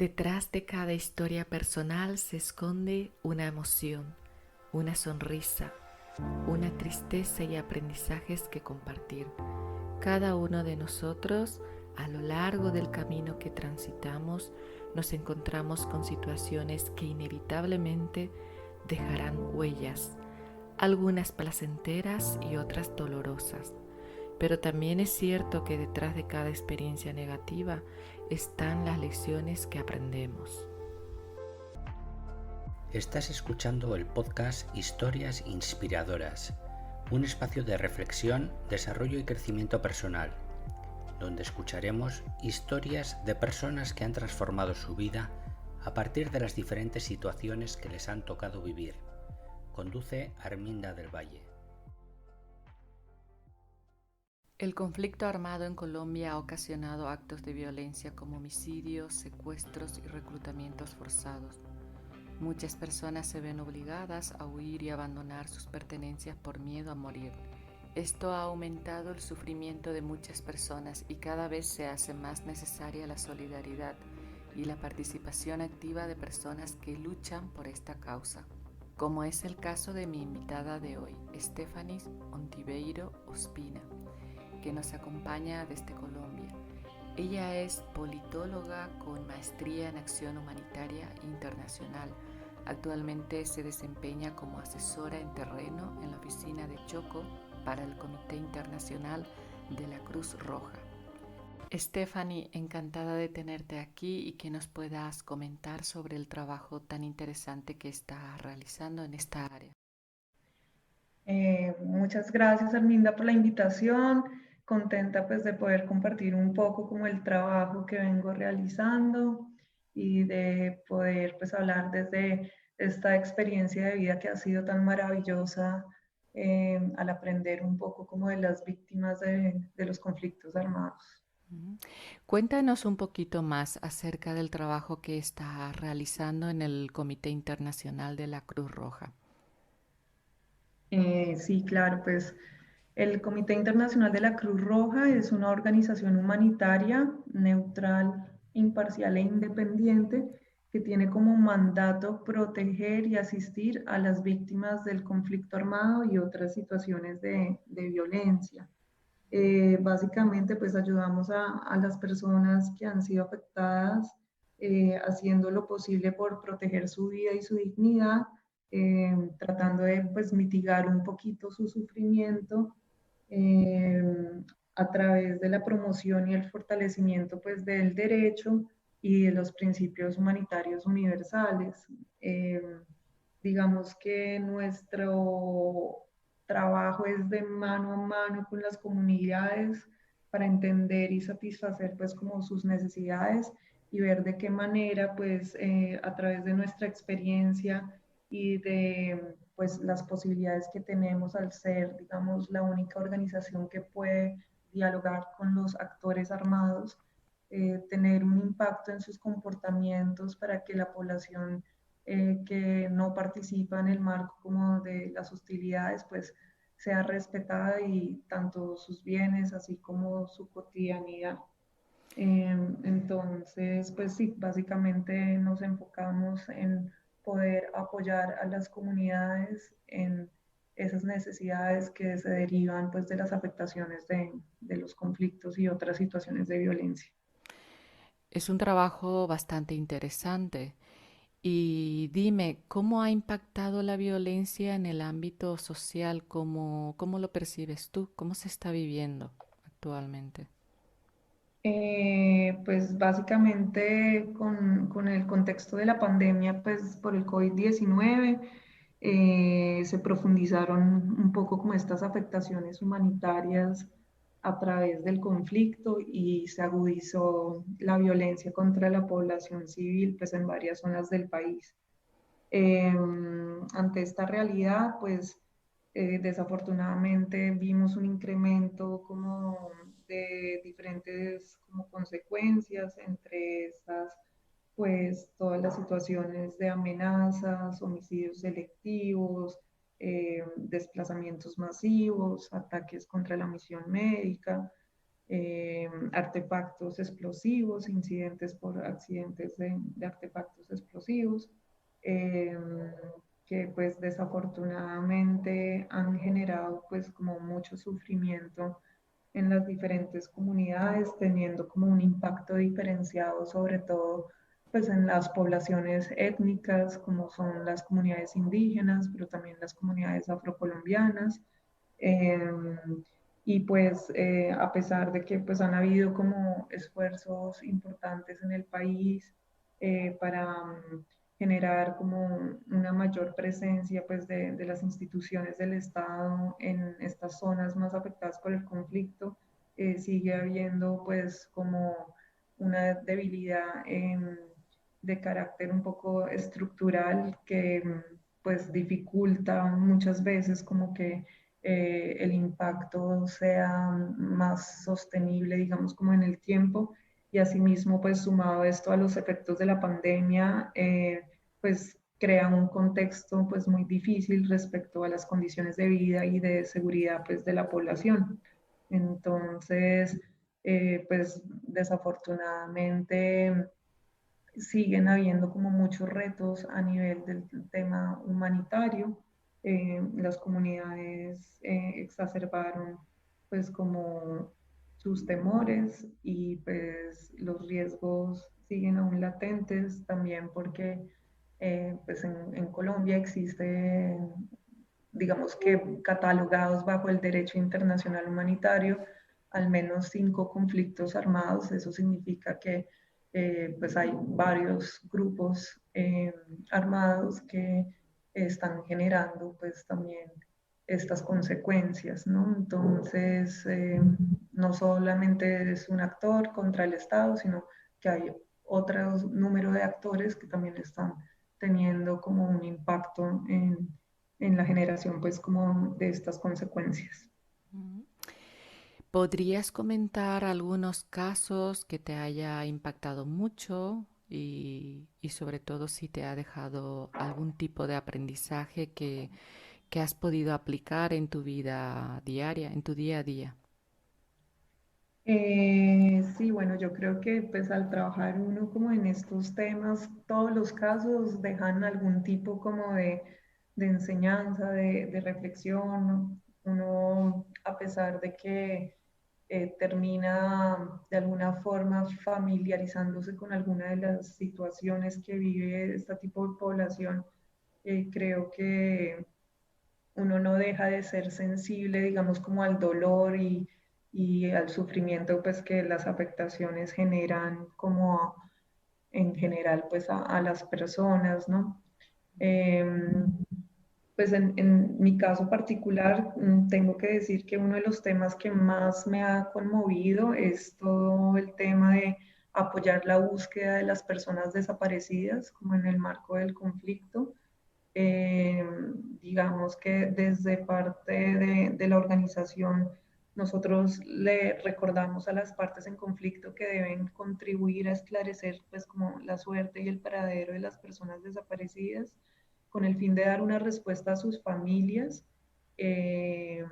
Detrás de cada historia personal se esconde una emoción, una sonrisa, una tristeza y aprendizajes que compartir. Cada uno de nosotros, a lo largo del camino que transitamos, nos encontramos con situaciones que inevitablemente dejarán huellas, algunas placenteras y otras dolorosas. Pero también es cierto que detrás de cada experiencia negativa están las lecciones que aprendemos. Estás escuchando el podcast Historias Inspiradoras, un espacio de reflexión, desarrollo y crecimiento personal, donde escucharemos historias de personas que han transformado su vida a partir de las diferentes situaciones que les han tocado vivir. Conduce Arminda del Valle. El conflicto armado en Colombia ha ocasionado actos de violencia como homicidios, secuestros y reclutamientos forzados. Muchas personas se ven obligadas a huir y abandonar sus pertenencias por miedo a morir. Esto ha aumentado el sufrimiento de muchas personas y cada vez se hace más necesaria la solidaridad y la participación activa de personas que luchan por esta causa, como es el caso de mi invitada de hoy, Stephanie Ontiveiro Ospina, que nos acompaña desde Colombia. Ella es politóloga con maestría en acción humanitaria internacional. Actualmente se desempeña como asesora en terreno en la oficina de Choco para el Comité Internacional de la Cruz Roja. Stephanie, encantada de tenerte aquí y que nos puedas comentar sobre el trabajo tan interesante que estás realizando en esta área. Muchas gracias, Arminda, por la invitación. Contenta pues de poder compartir un poco como el trabajo que vengo realizando y de poder pues hablar desde esta experiencia de vida que ha sido tan maravillosa al aprender un poco como de las víctimas de los conflictos armados. Cuéntanos un poquito más acerca del trabajo que estás realizando en el Comité Internacional de la Cruz Roja. Sí, claro, pues el Comité Internacional de la Cruz Roja es una organización humanitaria, neutral, imparcial e independiente que tiene como mandato proteger y asistir a las víctimas del conflicto armado y otras situaciones de violencia. Básicamente, pues ayudamos a las personas que han sido afectadas, haciendo lo posible por proteger su vida y su dignidad, tratando de pues mitigar un poquito su sufrimiento eh, a través de la promoción y el fortalecimiento pues del derecho y de los principios humanitarios universales. Eh, digamos que nuestro trabajo es de mano a mano con las comunidades para entender y satisfacer pues como sus necesidades y ver de qué manera pues a través de nuestra experiencia y de pues las posibilidades que tenemos al ser digamos la única organización que puede dialogar con los actores armados, tener un impacto en sus comportamientos para que la población que no participa en el marco como de las hostilidades, pues sea respetada y tanto sus bienes así como su cotidianidad. Entonces, pues sí, básicamente nos enfocamos en poder apoyar a las comunidades en esas necesidades que se derivan pues de las afectaciones de los conflictos y otras situaciones de violencia. Es un trabajo bastante interesante. Y dime, ¿cómo ha impactado la violencia en el ámbito social? ¿Cómo lo percibes tú? ¿Cómo se está viviendo actualmente? Pues básicamente con el contexto de la pandemia, pues por el COVID-19, se profundizaron un poco como estas afectaciones humanitarias a través del conflicto y se agudizó la violencia contra la población civil, pues en varias zonas del país. Eh, ante esta realidad, pues desafortunadamente vimos un incremento como de diferentes como consecuencias, entre estas, pues todas las situaciones de amenazas, homicidios selectivos, desplazamientos masivos, ataques contra la misión médica. artefactos explosivos, incidentes por accidentes de artefactos explosivos, eh, que pues desafortunadamente han generado pues como mucho sufrimiento en las diferentes comunidades, teniendo como un impacto diferenciado sobre todo pues en las poblaciones étnicas, como son las comunidades indígenas, pero también las comunidades afrocolombianas. Eh, y pues a pesar de que pues han habido como esfuerzos importantes en el país para generar como una mayor presencia pues de las instituciones del Estado en estas zonas más afectadas por el conflicto, sigue habiendo pues como una debilidad de carácter un poco estructural que pues dificulta muchas veces como que el impacto sea más sostenible, digamos, como en el tiempo. Y asimismo, pues sumado esto a los efectos de la pandemia, pues crea un contexto pues muy difícil respecto a las condiciones de vida y de seguridad pues de la población. Entonces, pues desafortunadamente siguen habiendo como muchos retos a nivel del tema humanitario. Las comunidades exacerbaron pues como sus temores y pues los riesgos siguen aún latentes también porque pues en Colombia existe, digamos que catalogados bajo el derecho internacional humanitario, al menos 5 conflictos armados. Eso significa que pues hay varios grupos armados que están generando pues también estas consecuencias, ¿no? Entonces, no solamente es un actor contra el Estado, sino que hay otro número de actores que también están teniendo como un impacto en la generación pues como de estas consecuencias. ¿Podrías comentar algunos casos que te haya impactado mucho y sobre todo si te ha dejado algún tipo de aprendizaje que has podido aplicar en tu vida diaria, en tu día a día? Sí, bueno, yo creo que pues al trabajar uno como en estos temas, todos los casos dejan algún tipo como de enseñanza, de reflexión, ¿no? Uno, a pesar de que termina de alguna forma familiarizándose con alguna de las situaciones que vive este tipo de población, creo que uno no deja de ser sensible, digamos, como al dolor y al sufrimiento, pues que las afectaciones generan como en general, pues a las personas, ¿no? Eh, pues en mi caso particular, tengo que decir que uno de los temas que más me ha conmovido es todo el tema de apoyar la búsqueda de las personas desaparecidas, como en el marco del conflicto. Eh, digamos que desde parte de la organización, nosotros le recordamos a las partes en conflicto que deben contribuir a esclarecer pues como la suerte y el paradero de las personas desaparecidas con el fin de dar una respuesta a sus familias eh,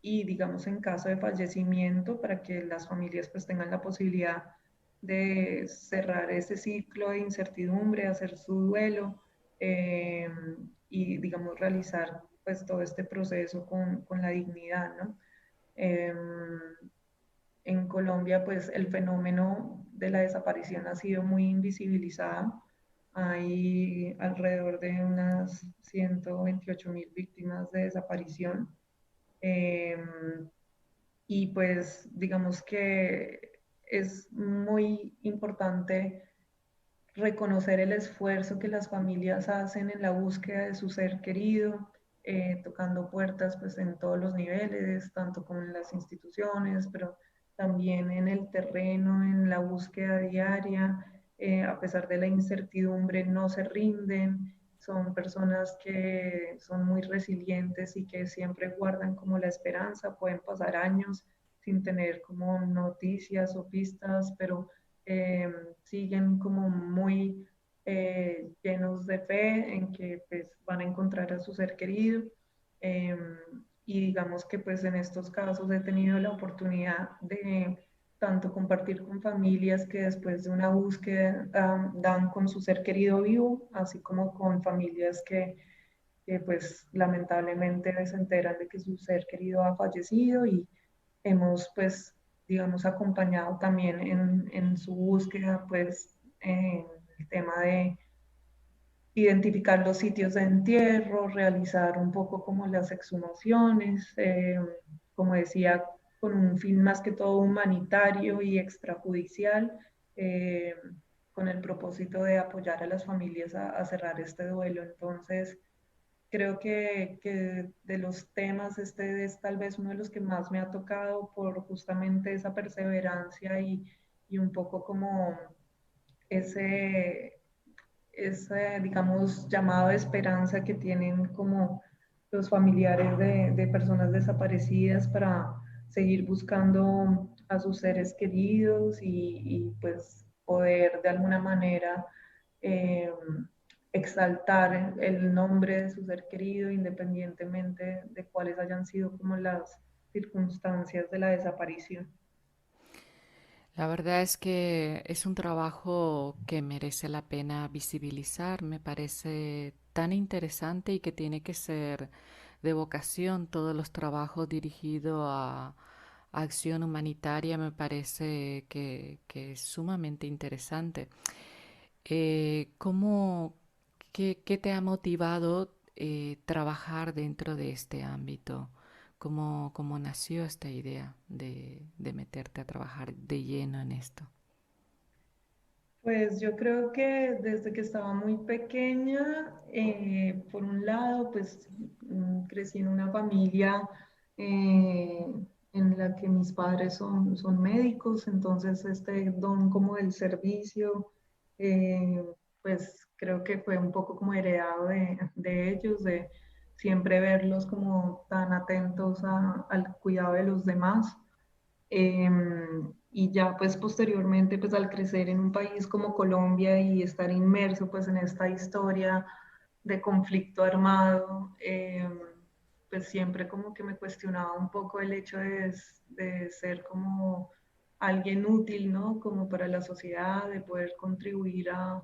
y digamos en caso de fallecimiento para que las familias pues tengan la posibilidad de cerrar ese ciclo de incertidumbre, hacer su duelo eh, y, digamos, realizar pues todo este proceso con la dignidad, ¿no? Eh, en Colombia, pues el fenómeno de la desaparición ha sido muy invisibilizado. Hay alrededor de unas 128.000 víctimas de desaparición. Eh, y pues digamos que es muy importante reconocer el esfuerzo que las familias hacen en la búsqueda de su ser querido, tocando puertas pues en todos los niveles, tanto como en las instituciones, pero también en el terreno, en la búsqueda diaria, a pesar de la incertidumbre, no se rinden, son personas que son muy resilientes y que siempre guardan como la esperanza, pueden pasar años sin tener como noticias o pistas, pero eh, siguen como muy llenos de fe en que pues, van a encontrar a su ser querido. Eh, y digamos que pues en estos casos he tenido la oportunidad de tanto compartir con familias que después de una búsqueda dan con su ser querido vivo, así como con familias que pues lamentablemente se enteran de que su ser querido ha fallecido y hemos pues digamos acompañado también en su búsqueda pues en el tema de identificar los sitios de entierro, realizar un poco como las exhumaciones, como decía, con un fin más que todo humanitario y extrajudicial, eh, con el propósito de apoyar a las familias a cerrar este duelo. Entonces, creo que de los temas este es tal vez uno de los que más me ha tocado por justamente esa perseverancia y un poco como ese, ese, digamos, llamado de esperanza que tienen como los familiares de personas desaparecidas para seguir buscando a sus seres queridos y pues poder de alguna manera eh, exaltar el nombre de su ser querido independientemente de cuáles hayan sido como las circunstancias de la desaparición. La verdad es que es un trabajo que merece la pena visibilizar, me parece tan interesante y que tiene que ser de vocación. Todos los trabajos dirigidos a acción humanitaria me parece que es sumamente interesante. ¿Cómo, qué te ha motivado trabajar dentro de este ámbito? ¿Cómo nació esta idea de meterte a trabajar de lleno en esto? Pues yo creo que desde que estaba muy pequeña, por un lado, pues crecí en una familia eh, en la que mis padres son médicos, entonces este don como del servicio, eh, pues creo que fue un poco como heredado de ellos, de siempre verlos como tan atentos al cuidado de los demás. Y ya pues posteriormente pues al crecer en un país como Colombia y estar inmerso pues en esta historia de conflicto armado, pues siempre como que me cuestionaba un poco el hecho de ser como alguien útil, ¿no? Como para la sociedad, de poder contribuir a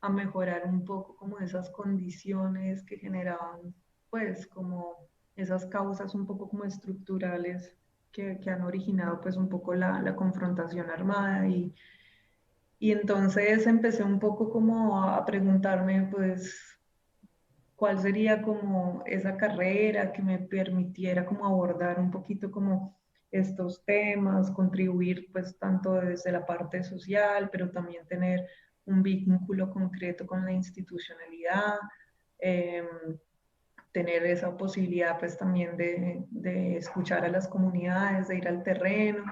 mejorar un poco como esas condiciones que generaban pues como esas causas un poco como estructurales que han originado pues un poco la confrontación armada y entonces empecé un poco como a preguntarme pues cuál sería como esa carrera que me permitiera como abordar un poquito como estos temas, contribuir pues tanto desde la parte social, pero también tener un vínculo concreto con la institucionalidad, eh, tener esa posibilidad pues también de escuchar a las comunidades, de ir al terreno.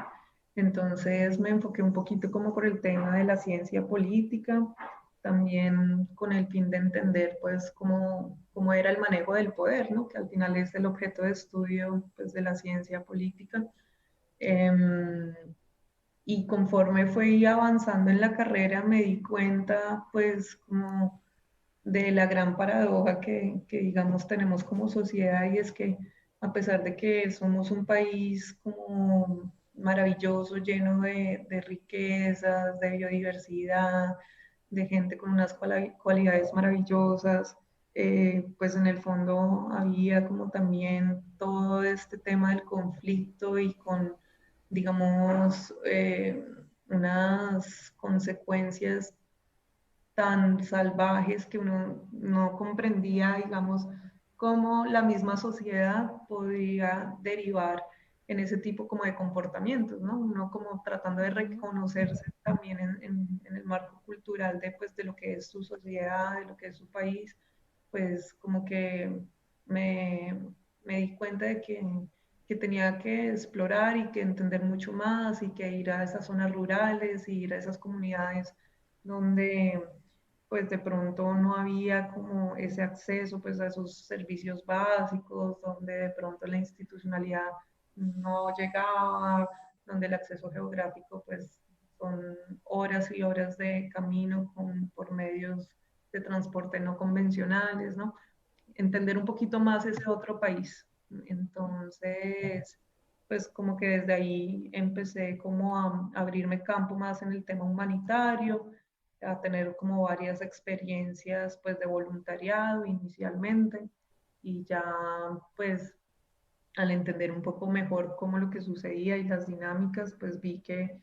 Entonces me enfoqué un poquito como por el tema de la ciencia política, también con el fin de entender pues cómo era el manejo del poder, ¿no? Que al final es el objeto de estudio pues de la ciencia política. Y conforme fui avanzando en la carrera me di cuenta pues como de la gran paradoja que, digamos tenemos como sociedad y es que a pesar de que somos un país como maravilloso, lleno de riquezas, de biodiversidad, de gente con unas cualidades maravillosas, pues en el fondo había como también todo este tema del conflicto y con, digamos, unas consecuencias tan salvajes que uno no comprendía, digamos, cómo la misma sociedad podía derivar en ese tipo como de comportamientos, ¿no? Uno como tratando de reconocerse también en el marco cultural de, pues, de lo que es su sociedad, de lo que es su país, pues como que me, me di cuenta de que tenía que explorar y que entender mucho más y que ir a esas zonas rurales y ir a esas comunidades donde pues de pronto no había como ese acceso pues a esos servicios básicos, donde de pronto la institucionalidad no llegaba, donde el acceso geográfico pues son horas y horas de camino por medios de transporte no convencionales, ¿no? Entender un poquito más ese otro país. Entonces, pues como que desde ahí empecé como a abrirme campo más en el tema humanitario, a tener como varias experiencias pues de voluntariado inicialmente y ya pues al entender un poco mejor cómo lo que sucedía y las dinámicas, pues vi que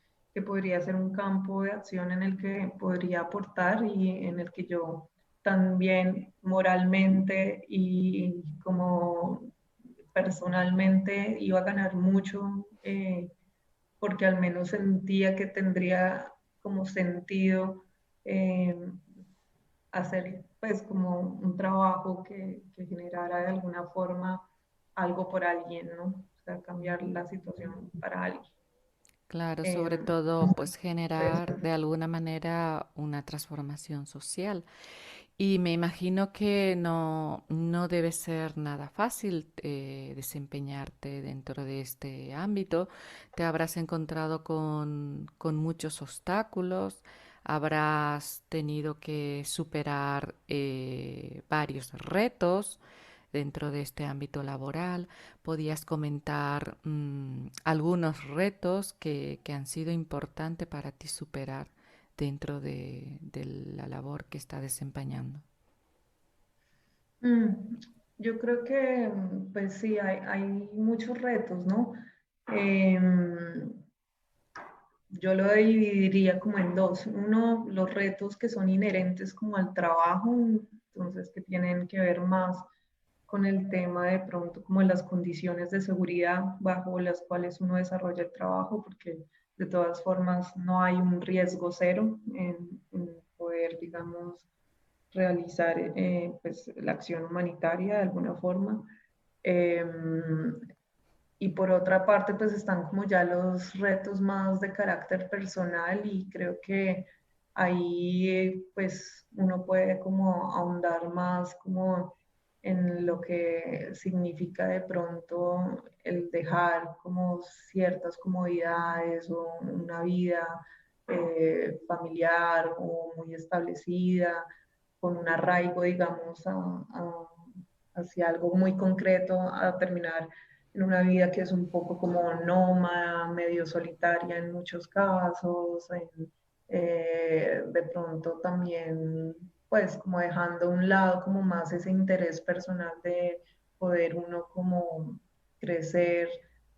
podría ser un campo de acción en el que podría aportar y en el que yo también moralmente y como personalmente iba a ganar mucho, porque al menos sentía que tendría como sentido eh, hacer pues como un trabajo que generara de alguna forma algo por alguien, ¿no? O sea, cambiar la situación para alguien. Claro, Eh, sobre todo pues pues, generar de alguna manera una transformación social. Y me imagino que no debe ser nada fácil desempeñarte dentro de este ámbito. Te habrás encontrado con muchos obstáculos, habrás tenido que superar varios retos dentro de este ámbito laboral. ¿Podías comentar algunos retos que han sido importantes para ti superar dentro de la labor que está desempeñando? mm, yo creo que, pues sí, hay muchos retos, ¿no? Em, yo lo dividiría como en dos. Uno, los retos que son inherentes como al trabajo, entonces que tienen que ver más con el tema de pronto como las condiciones de seguridad bajo las cuales uno desarrolla el trabajo, porque de todas formas no hay un riesgo cero en poder, digamos, realizar pues, la acción humanitaria de alguna forma. Eh, y por otra parte, pues están como ya los retos más de carácter personal y creo que ahí pues uno puede como ahondar más como en lo que significa de pronto el dejar como ciertas comodidades o una vida familiar o muy establecida, con un arraigo, digamos, hacia algo muy concreto, a terminar en una vida que es un poco como nómada, medio solitaria en muchos casos, de pronto también, pues como dejando a un lado como más ese interés personal de poder uno como crecer,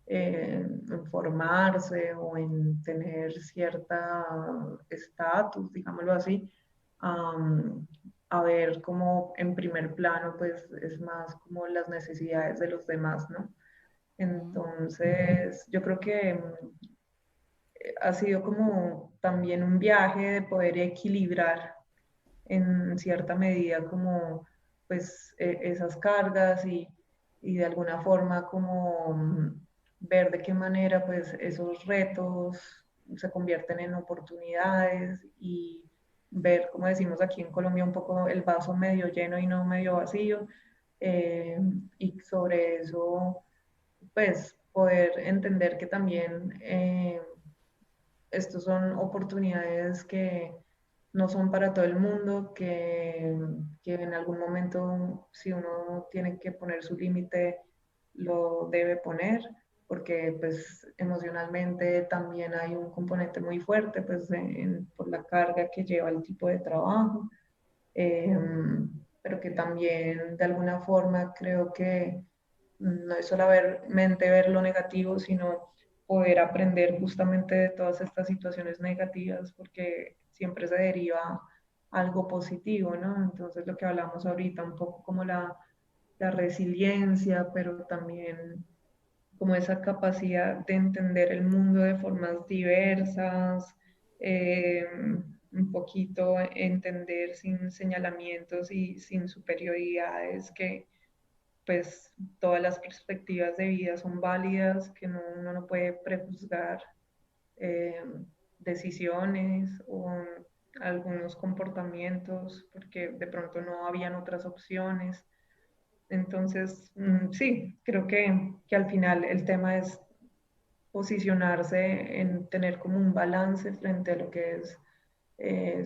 en formarse o en tener cierta estatus, digámoslo así, um, a ver como en primer plano, pues es más como las necesidades de los demás, ¿no? Mm. Entonces, yo creo que ha sido como también un viaje de poder equilibrar en cierta medida como pues esas cargas y de alguna forma como ver de qué manera pues esos retos se convierten en oportunidades y ver, como decimos aquí en Colombia, un poco el vaso medio lleno y no medio vacío. eh, y sobre eso pues poder entender que también estos son oportunidades que no son para todo el mundo, que en algún momento si uno tiene que poner su límite, lo debe poner, porque pues emocionalmente también hay un componente muy fuerte pues por la carga que lleva el tipo de trabajo, eh, pero que también de alguna forma creo que no es solamente ver lo negativo, sino poder aprender justamente de todas estas situaciones negativas, porque siempre se deriva algo positivo, ¿no? Entonces lo que hablamos ahorita, un poco como la resiliencia, pero también como esa capacidad de entender el mundo de formas diversas, eh, un poquito entender sin señalamientos y sin superioridades que pues todas las perspectivas de vida son válidas, que no, uno no puede prejuzgar eh, decisiones o algunos comportamientos porque de pronto no habían otras opciones. Entonces, sí, creo que al final el tema es posicionarse en tener como un balance frente a lo que es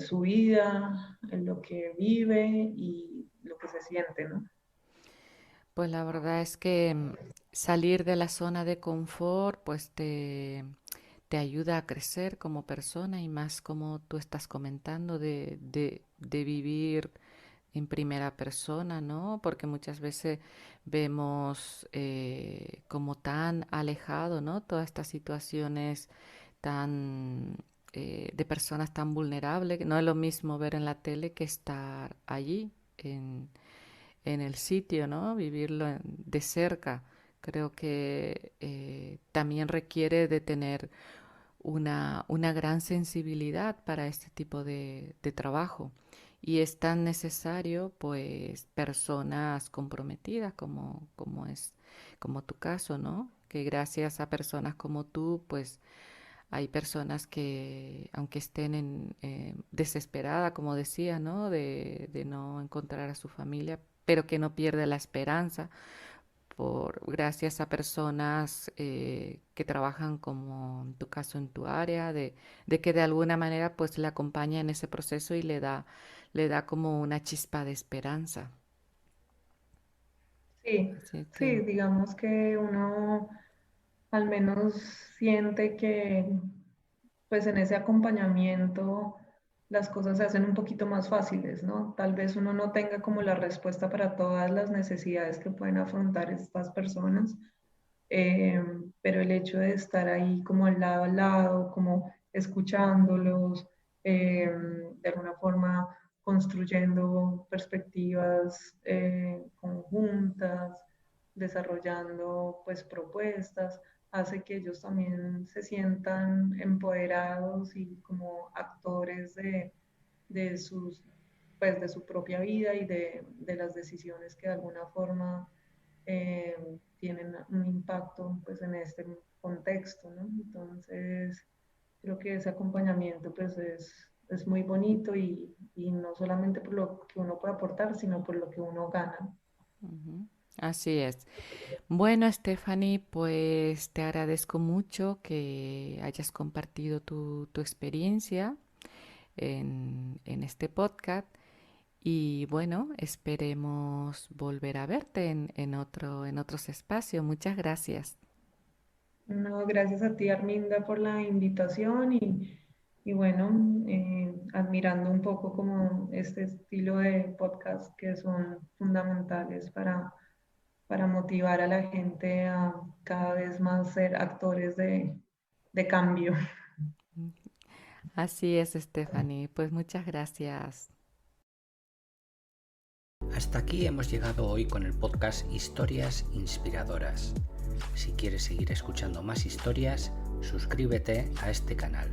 su vida, en lo que vive y lo que se siente, ¿no? Pues la verdad es que salir de la zona de confort, pues te ayuda a crecer como persona y más como tú estás comentando de vivir en primera persona, ¿no? Porque muchas veces vemos como tan alejado, ¿no? Todas estas situaciones tan de personas tan vulnerables, que no es lo mismo ver en la tele que estar allí en el sitio, ¿no? Vivirlo de cerca. Creo que también requiere de tener una gran sensibilidad para este tipo de trabajo. Y es tan necesario, pues, personas comprometidas como tu caso, ¿no? Que gracias a personas como tú, pues, hay personas que, aunque estén desesperadas, como decía, ¿no? De no encontrar a su familia, pero que no pierde la esperanza gracias a personas que trabajan como en tu caso en tu área, de que de alguna manera pues le acompaña en ese proceso y le da como una chispa de esperanza. Sí, Así sí, que digamos que uno al menos siente que pues en ese acompañamiento las cosas se hacen un poquito más fáciles, ¿no? Tal vez uno no tenga como la respuesta para todas las necesidades que pueden afrontar estas personas, pero el hecho de estar ahí como al lado, como escuchándolos, de alguna forma construyendo perspectivas conjuntas, desarrollando pues propuestas, hace que ellos también se sientan empoderados y como actores de sus, pues, de su propia vida y de las decisiones que de alguna forma tienen un impacto pues, en este contexto, ¿no? Entonces, creo que ese acompañamiento pues, es muy bonito y no solamente por lo que uno puede aportar, sino por lo que uno gana. ujú, así es. Bueno, Stephanie, pues te agradezco mucho que hayas compartido tu experiencia en este podcast. Y bueno, esperemos volver a verte en otros espacios. Muchas gracias. No, gracias a ti, Arminda, por la invitación y bueno, admirando un poco como este estilo de podcast que son fundamentales para motivar a la gente a cada vez más ser actores de cambio. Así es, Stephanie. Pues muchas gracias. Hasta aquí hemos llegado hoy con el podcast Historias Inspiradoras. Si quieres seguir escuchando más historias, suscríbete a este canal.